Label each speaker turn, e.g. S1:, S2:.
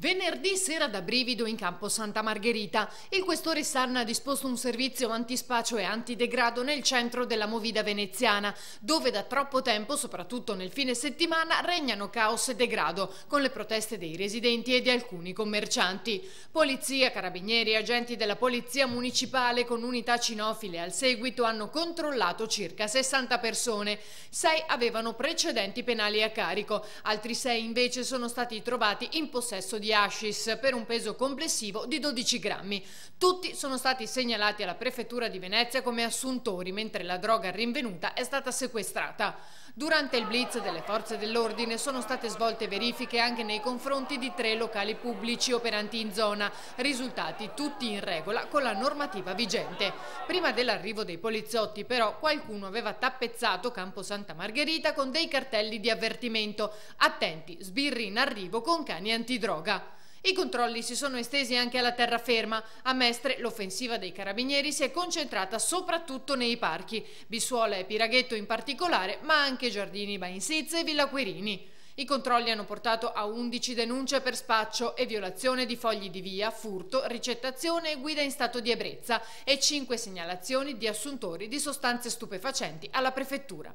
S1: Venerdì sera da brivido in campo Santa Margherita. Il questore Sanna ha disposto un servizio antispaccio e antidegrado nel centro della movida veneziana, dove da troppo tempo, soprattutto nel fine settimana, regnano caos e degrado, con le proteste dei residenti e di alcuni commercianti. Polizia, carabinieri e agenti della polizia municipale con unità cinofile al seguito hanno controllato circa 60 persone. 6 avevano precedenti penali a carico, altri 6 invece sono stati trovati in possesso di hashish per un peso complessivo di 12 grammi. Tutti sono stati segnalati alla prefettura di Venezia come assuntori, mentre la droga rinvenuta è stata sequestrata. Durante il blitz delle forze dell'ordine sono state svolte verifiche anche nei confronti di 3 locali pubblici operanti in zona, risultati tutti in regola con la normativa vigente. Prima dell'arrivo dei poliziotti, però, qualcuno aveva tappezzato Campo Santa Margherita con dei cartelli di avvertimento: attenti, sbirri in arrivo con cani antidroga. I controlli si sono estesi anche alla terraferma. A Mestre l'offensiva dei carabinieri si è concentrata soprattutto nei parchi, Bissuola e Piraghetto in particolare, ma anche Giardini Bainsizze e Villa Querini. I controlli hanno portato a 11 denunce per spaccio e violazione di fogli di via, furto, ricettazione e guida in stato di ebbrezza e 5 segnalazioni di assuntori di sostanze stupefacenti alla prefettura.